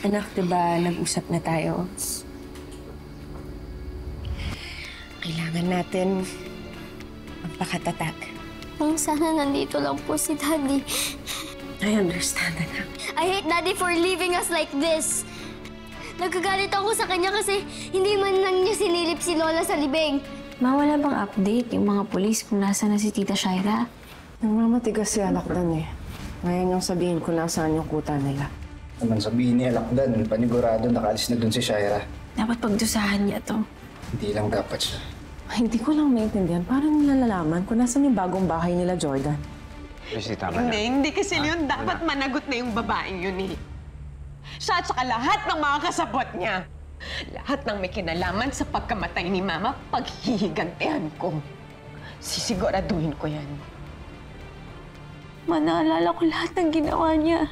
Anak, diba nag-usap na tayo? Kailangan natin magpakatatag. Sana nandito lang po si Daddy. I understand, anak. I hate Daddy for leaving us like this. Nagkagalit ako sa kanya kasi hindi man lang niya sinilip si Lola sa libing. Wala bang update yung mga pulis kung nasa na si Tita Shaira? Namamatigas si Alakdan eh. Ngayon yung sabihin ko nasaan yung kuta nila. Naman sabihin ni Alakdan, panigurado nakaalis na dun si Shaira. Dapat pagdusahan niya to. Hindi lang dapat siya. Ay, hindi ko lang maintindihan. Paano nalalaman kung nasan yung bagong bahay nila, Jordan? Christy, tama na. Hindi kasi yun dapat managot na yung babaeng yun eh. Siya at saka lahat ng mga kasabot niya. Lahat ng may kinalaman sa pagkamatay ni Mama, paghihigantihan ko. Sisiguraduhin ko yan. Naalala ko lahat ng ginawa niya.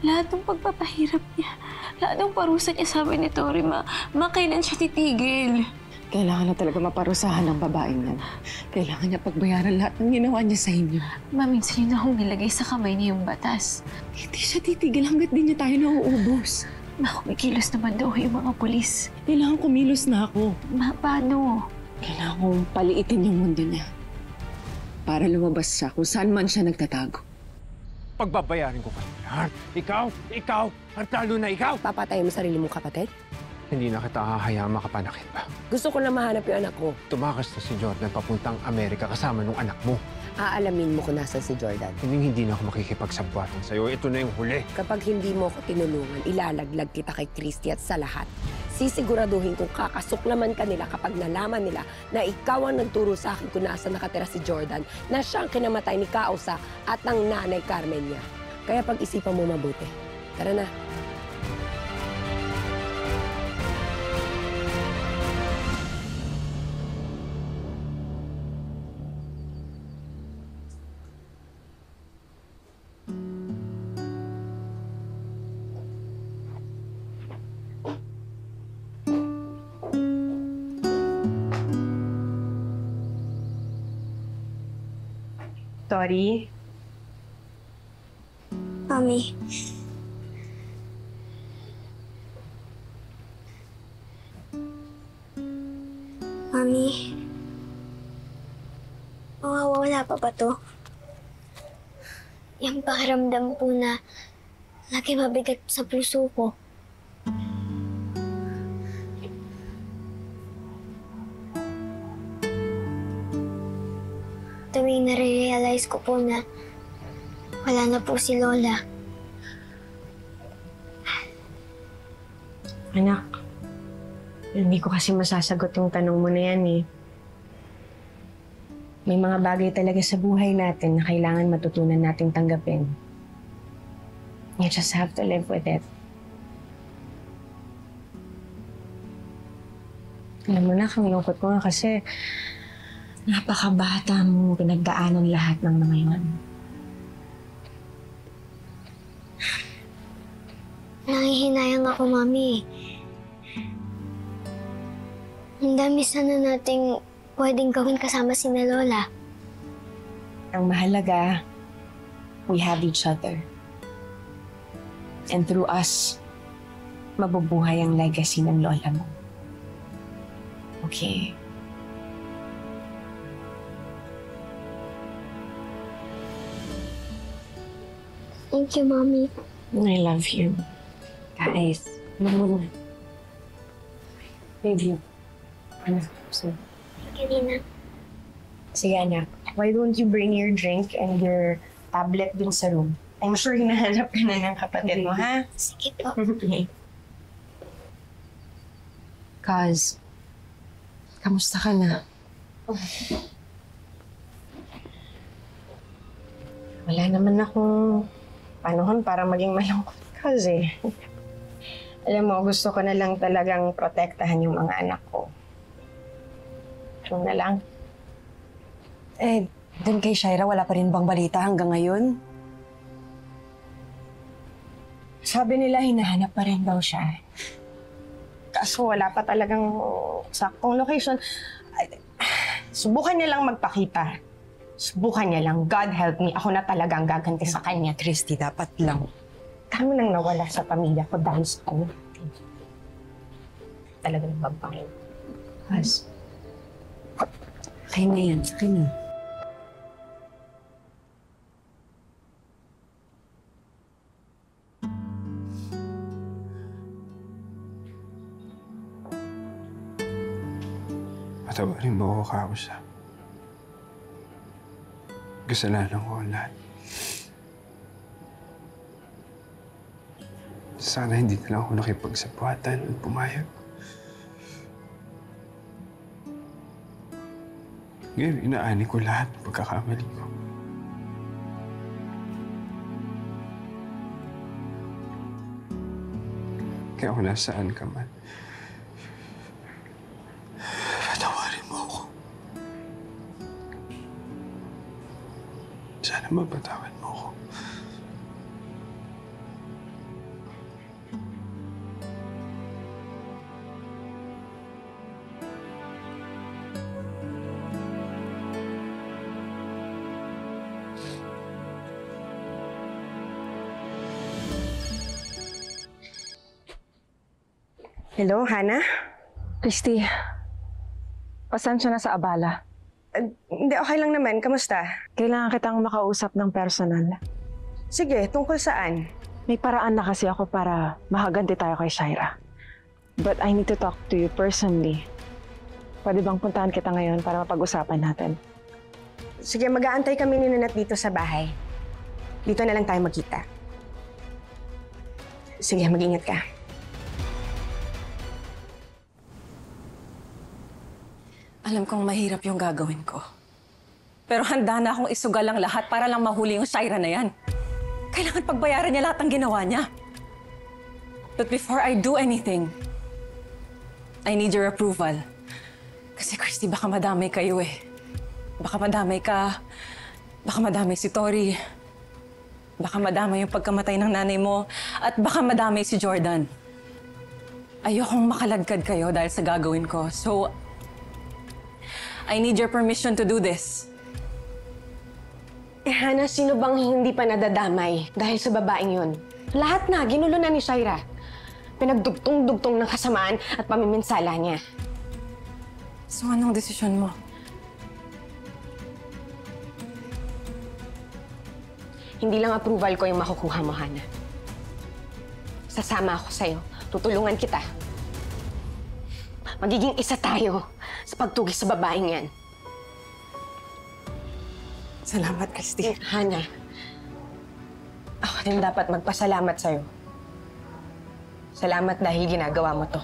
Lahat ng pagpapahirap niya. Lahat ng parusa niya sa amin ni Tori, kailan siya titigil? Kailangan na talaga maparusahan ng babaeng yan. Kailangan niya pagbayaran lahat ng ginawa niya sa inyo. Minsan yun akong nilagay sa kamay niya yung batas. Hindi siya titigil hanggat di niya tayo nauubos. Kumikilos naman daw yung mga pulis. Kailangan kumilos na ako. Paano? Kailangan kong paliitin yung mundo niya. Para lumabas siya kung saan man siya nagtatago. Pagbabayarin ko kayo lahat. Ikaw, at lalo na ikaw. Papatay mo sarili mong kapatid? Hindi na kita hahayaan makapanakit pa. Gusto ko na mahanap yung anak ko. Tumakas na si Jordan papuntang Amerika kasama nung anak mo. Aalamin mo kung nasan si Jordan. Hindi na ako makikipagsabwatan sa'yo. Ito na yung huli. Kapag hindi mo ako tinulungan, ilalaglag kita kay Christy at sa lahat. Sisiguraduhin kung kakasuklaman ka nila kapag nalaman nila na ikaw ang nagturo sa akin kung nasaan nakatira si Jordan, na siyang kinamatay ni Kausa at ng nanay Carmen niya. Kaya pag-isipan mo mabuti. Tara na. Tori? Mami. Mami. Mawawala pa ba to? Yung pakiramdam po na lagi mabigat sa puso ko. Tuwing nare-realize ko po na wala na po si Lola. Anak, hindi ko kasi masasagot yung tanong mo na yan eh. May mga bagay talaga sa buhay natin na kailangan matutunan nating tanggapin. You just have to live with it. Alam mo na, kamilungkot ko nga kasi napakabata mo pinagdaanan lahat ng mga yun. Nangihinayang ako, Mami. Ang dami sana nating pwedeng gawin kasama si na Lola. Ang mahalaga, we have each other. And through us, mabubuhay ang legacy ng lola mo. Okay? Thank you, Mommy. I love you. Guys, muna. Baby. Ano? So, Kanina. sige, anak. Why don't you bring your drink and your tablet dun sa room? I'm sure hinahanap ka na ng kapatid mo, ha? Sige po. Okay. Kaz, kamusta ka na? Wala naman akong panahon para maging malungkot kasi alam mo, gusto ko na lang talagang protektahan yung mga anak ko. Yun na lang. Eh, dun kay Shaira, wala pa rin bang balita hanggang ngayon? Sabi nila, hinahanap pa rin daw siya. Kaso wala pa talagang saktong location. Subukan niya lang magpakita. Subukan niya lang. God help me. Ako na talagang gaganti sa kanya. Christy, dapat lang. dami nang nawala sa pamilya ko dahil sa kanya. Talaga ng babae. Has. Kaya na yan, sa akin na. Patawarin mo ako, Kausap. Kasalanan ko ang lahat. Sana hindi na lang ako nakipagsapwatan at pumayag. Ngayon, inaani ko lahat ng pagkakamali ko. Kaya kung nasaan ka man, patawarin mo ako. Sana mapatawad mo ako. Hello, Hana? Christy, pasensya na sa abala. Hindi, okay lang naman. Kamusta? Kailangan kitang makausap ng personal. Sige, tungkol saan? May paraan na kasi ako para makaganti tayo kay Shaira. But I need to talk to you personally. Pwede bang puntahan kita ngayon para mapag-usapan natin? Sige, mag-aantay kami ni Nanat dito sa bahay. Dito na lang tayo magkita. Sige, mag-ingat ka. Alam kong mahirap yung gagawin ko. Pero handa na akong isugal ang lahat para lang mahuli yung Shaira na yan. Kailangan pagbayaran niya lahat ng ginawa niya. But before I do anything, I need your approval. Kasi Christy, baka madamay kayo eh. Baka madamay ka. Baka madamay si Tori. Baka madamay yung pagkamatay ng nanay mo. At baka madamay si Jordan. Ayokong makalagkad kayo dahil sa gagawin ko. So, I need your permission to do this. Hana, sino bang hindi pa nadadamay dahil sa babaeng yun? Lahat na, ginulo na ni Shaira. Pinagdugtong-dugtong ng kasamaan at pamiminsala niya. So, anong desisyon mo? Hindi lang approval ko yung makukuha mo, Hana. Sasama ako sa'yo. Tutulungan kita. Magiging isa tayo sa pagtugis sa babaeng yan. Salamat, Christy. Hana, ako din dapat magpasalamat sa'yo. Salamat dahil ginagawa mo to.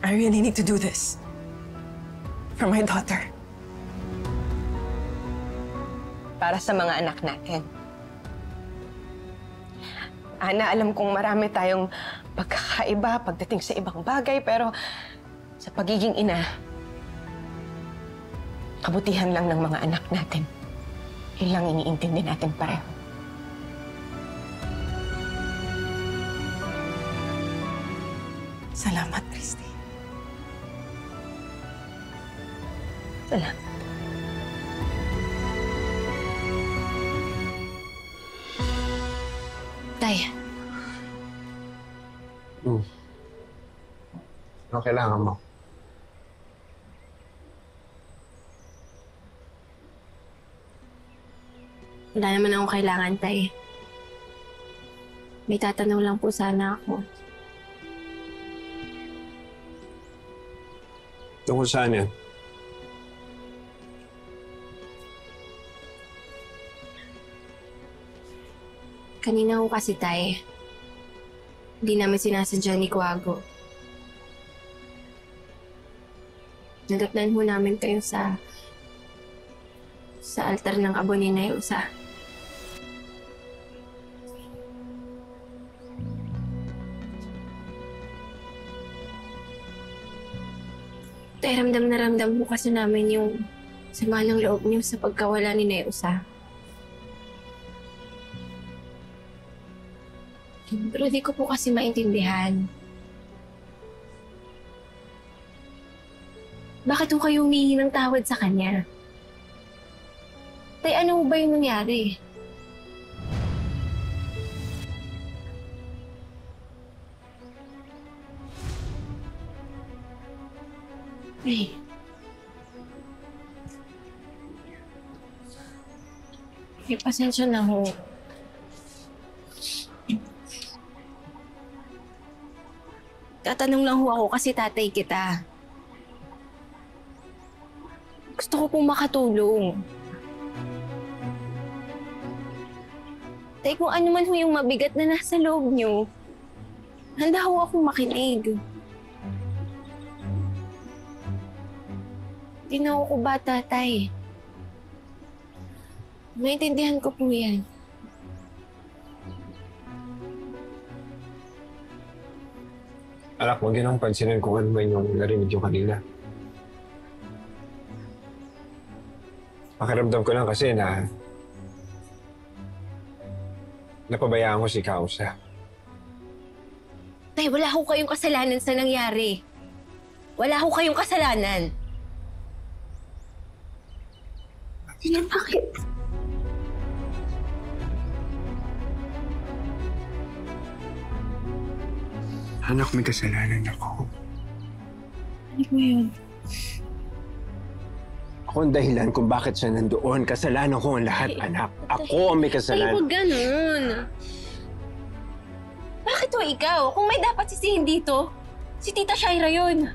I really need to do this. For my daughter. Para sa mga anak natin. Ana, alam kong marami tayong pagkakaiba pagdating sa ibang bagay, pero sa pagiging ina, kabutihan lang ng mga anak natin. Yun lang iniintindi natin pareho. Salamat, Christy. Salamat. Tay, Ano kailangan mo? Wala naman akong kailangan, Tay. May tatanong lang po sana ako. Tungkol saan yan? Kanina ho kasi, Tay, hindi namin sinasadya ni Kuwago. Nadatnan ho namin kayo sa altar ng abo ni Nayusa. Tay, ramdam na ramdam ho kasi namin yung sama ng loob niyo sa pagkawala ni Nayusa. Pero di ko po kasi maintindihan. Bakit ho kayo humingi ng tawad sa kanya? Tay, ano ba yung nangyari? Ay. Ay, pasensya na ho. Tatanong lang ho ako kasi tatay kita. Gusto ko pong makatulong. Tay, kung ano man ho yung mabigat na nasa loob niyo, handa ho akong makinig. Hindi na ako bata, tay. Maintindihan ko po yan. Anak, huwag yun ang pansinin kung ano man yung narinig yung kanina. Pakiramdam ko lang kasi na napabayaan ko si Kausa. Tay, wala ho kayong kasalanan sa nangyari. Wala ho kayong kasalanan. Tingnan, bakit? Anak, may kasalanan ako. Ano po yun? Ako ang dahilan kung bakit siya nandoon. Kasalanan ko ang lahat, anak. Ako ang may Tay, kasalanan. huwag ganun. Bakit ho ikaw? Kung may dapat sisihin dito, si Tita Shaira yun.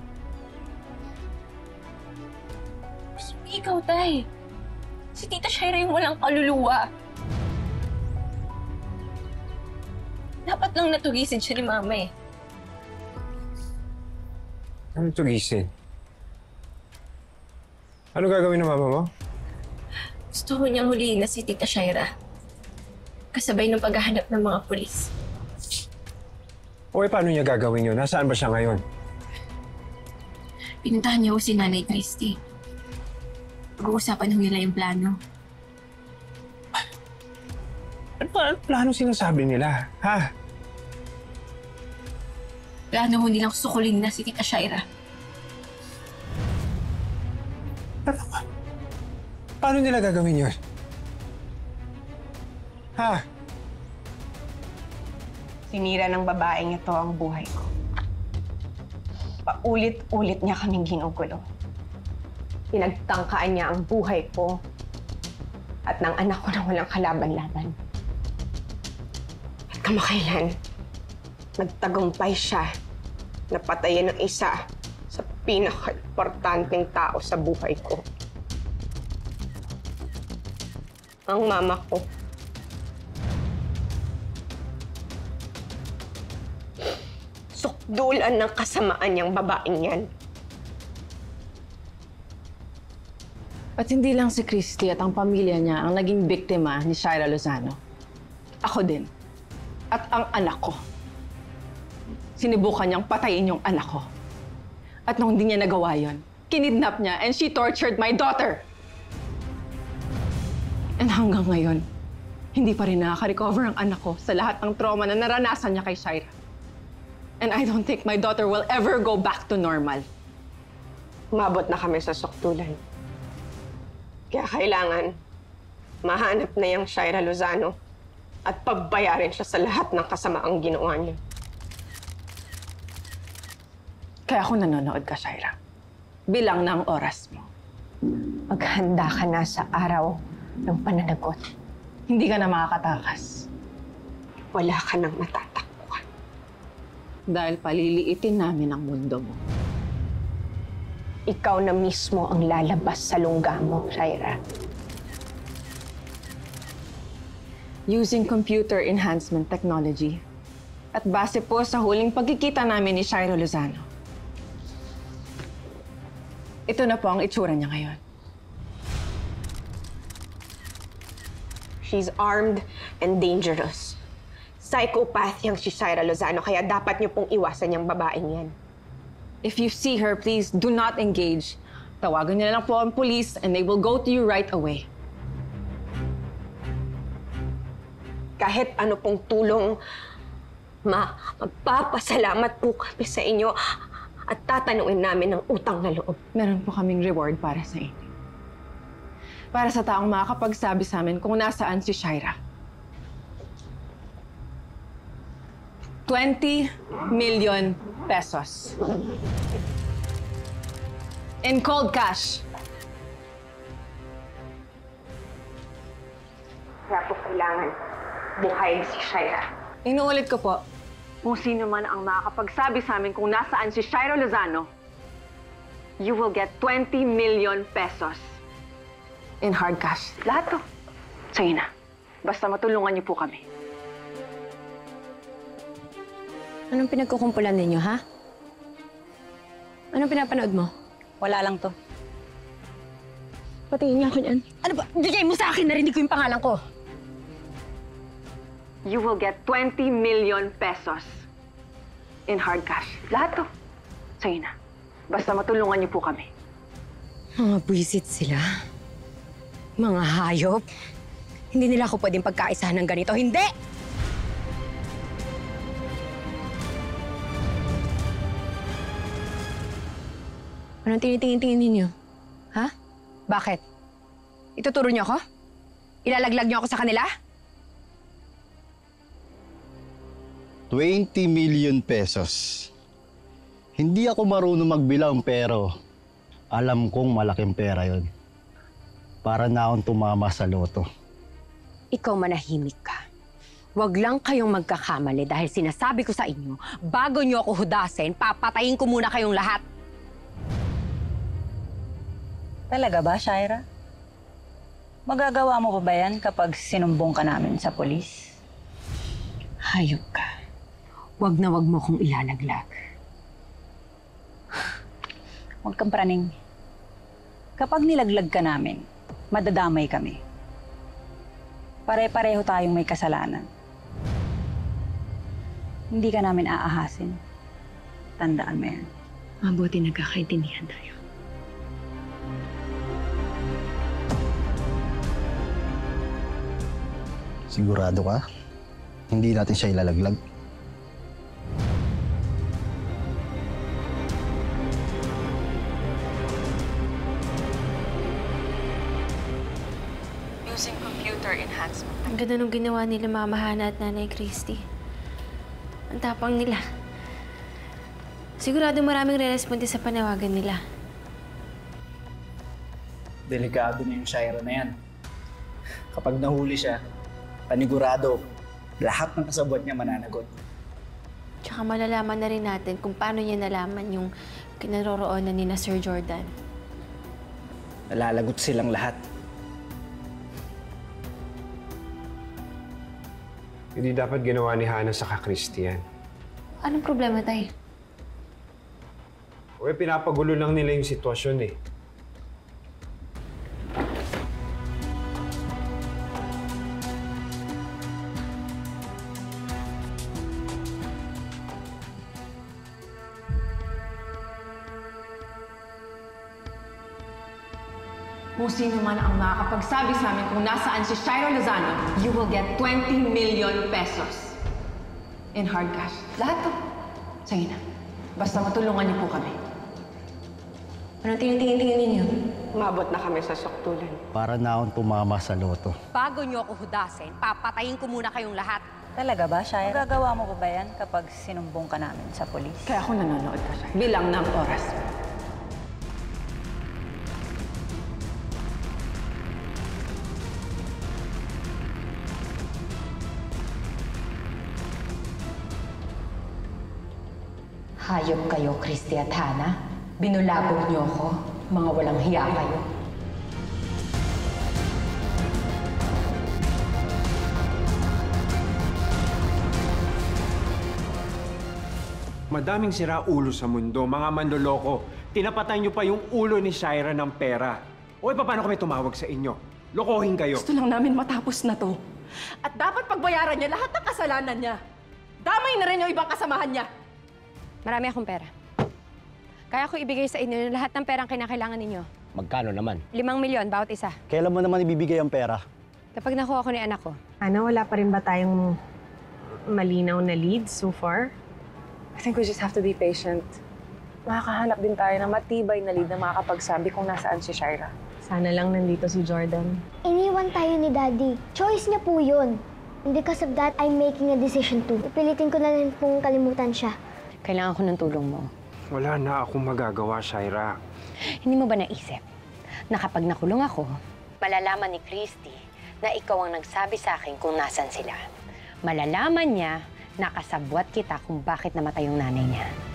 Ikaw, tay. Si Tita Shaira yung walang kaluluwa. Dapat lang natugisin siya ni Mama eh. Ano tugisin? Ano gagawin ng mama mo? Gusto ko niyang huliin na si Tita Shaira. Kasabay ng paghahanap ng mga pulis. O paano niya gagawin yun? Nasaan ba siya ngayon? Pinuntahan niya ko si Nanay Christy. Pag-uusapan ho nila yung plano. Ano ba plano sinasabi nila? Ha? Plano ho nilang sukulin na si Tita Shaira. Paano nila gagawin yun? Ha? Sinira ng babaeng ito ang buhay ko. Paulit-ulit niya kaming ginugulo. Pinagtangkaan niya ang buhay ko at ng anak ko na walang kalaban-laban. At kamakailan, nagtagumpay siya na patayin ng isa sa pinaka-importanteng tao sa buhay ko. Ang mama ko. Sukdulan ng kasamaan niyang babaeng yan. At hindi lang si Christy at ang pamilya niya ang naging biktima ni Shaira Lozano. Ako din. At ang anak ko. Sinubukan niyang patayin yung anak ko. At nung hindi niya nagawa yun, kinidnap niya and she tortured my daughter. And hanggang ngayon, hindi pa rin nakaka-recover ang anak ko sa lahat ng trauma na naranasan niya kay Shaira. And I don't think my daughter will ever go back to normal. Umabot na kami sa sukdulan. Kaya kailangan mahanap na yung Shaira Lozano at pagbayarin siya sa lahat ng kasamaang ginawa niya. Kaya ako nanonood ka, Shaira. Bilang na ang oras mo. Maghanda ka na sa araw ng pananagot. Hindi ka na makakatakas. Wala ka nang matatakbuhan. Dahil paliliitin namin ang mundo mo. Ikaw na mismo ang lalabas sa lungga mo, Shaira. Using computer enhancement technology. At base po sa huling pagkikita namin ni Shaira Lozano. Ito na po ang itsura niya ngayon. She's armed and dangerous. Psychopath yang si Shaira Lozano, kaya dapat niyo pong iwasan yung babaeng yan. If you see her, please do not engage. Tawagan niyo na lang po ang police and they will go to you right away. Kahit ano pong tulong, magpapasalamat po kami sa inyo at tatanungin namin ng utang na loob. Meron po kaming reward para sa inyo. Para sa taong makakapagsabi sa amin kung nasaan si Shaira. 20 million pesos. In cold cash. Kaya po kailangan buhayin si Shaira. Inuulit ko po. Kung sino man ang makakapagsabi sa amin kung nasaan si Shaira Lozano, you will get 20 million pesos. In hard cash. Lahat to. Sige na. Basta matulungan niyo po kami. Anong pinagkukumpulan ninyo, ha? Anong pinapanood mo? Wala lang to. Patingin niya ako niyan. Ano ba? Bigay mo sa akin, narinig ko yung pangalan ko. You will get 20 million pesos. In hard cash. Lahat to. Sige na. Basta matulungan niyo po kami. Mga buwisit sila. Mga hayop. Hindi nila ako pwedeng pagkaisahan ng ganito. Hindi! Anong tinitingin-tingin ninyo? Ha? Bakit? Ituturo niyo ako? Ilalaglag niyo ako sa kanila? 20 million pesos. Hindi ako marunong magbilang pero alam kong malaking pera yon. Para na akong tumama sa loto. Ikaw manahimik ka. Huwag lang kayong magkakamali dahil sinasabi ko sa inyo, bago niyo ako hudasin, papatayin ko muna kayong lahat. Talaga ba, Shaira? Magagawa mo pa ba yan kapag sinumbong ka namin sa polis? Hayop ka. Huwag na huwag mo kong ilalaglag. Huwag kang praning. Kapag nilaglag ka namin, madadamay kami. Pare-pareho tayong may kasalanan. Hindi ka namin aahasin. Tandaan mo yan. Mabuti nagkakaintindihan tayo. Sigurado ka? Hindi natin siya ilalaglag. Using computer enhancement. Ang ganda nung ginawa nila Mama Hana at Nanay Christy. Ang tapang nila. Sigurado maraming re-responde sa panawagan nila. Delikado na yung Shaira na yan. Kapag nahuli siya, panigurado, lahat ng kasabot niya mananagot. Tsaka malalaman na rin natin kung paano niya nalaman yung kinaroroonan ni na Sir Jordan. Nalalagot silang lahat. Hindi dapat ginawa ni Hana sa Christian. Anong problema, Tay? O pinapagulo lang nila yung sitwasyon eh. Kung sino man ang makakapagsabi sa amin kung nasaan si Shaira Lozano, you will get 20 million pesos. In hard cash. Lahat to. Sige na. Basta matulungan niyo po kami. Anong tingin-tingin ninyo? Umabot na kami sa suktulan. Para na akong tumama sa loto. Bago niyo ako hudasin, papatayin ko muna kayong lahat. Talaga ba, Shaira? Magagawa mo pa ba yan kapag sinumbong ka namin sa polis? Kaya ako nanonood ka, Shaira. Bilang ng oras. Hayop kayo, Christy at Hana. Binulabog niyo ako. Mga walang hiya kayo. Madaming sira-ulo sa mundo, mga manloloko. Tinapatay niyo pa yung ulo ni Shaira ng pera. O paano kami tumawag sa inyo? Lokohin kayo. Gusto lang namin matapos na to. At dapat pagbayaran niya lahat ng kasalanan niya. Damay na rin yung ibang kasamahan niya. Marami akong pera. Kaya ko ibigay sa inyo lahat ng perang kinakailangan ninyo. Magkano naman? 5 milyon bawat isa. Kailan mo naman ibibigay ang pera? Kapag nakuha ko ni anak ko. Ano, wala pa rin ba tayong malinaw na leads so far? I think we just have to be patient. Makakahanap din tayo ng matibay na lead na makakapagsabi kung nasaan si Shaira. Sana lang nandito si Jordan. Iniwan tayo ni Daddy. Choice niya po yun. And because of that, I'm making a decision too. Ipilitin ko na lang pong kalimutan siya. Kailangan ko ng tulong mo. Wala na akong magagawa, Shaira. Hindi mo ba naisip na kapag nakulong ako, malalaman ni Christy na ikaw ang nagsabi sa akin kung nasan sila. Malalaman niya na kasabwat kita kung bakit namatay yung nanay niya.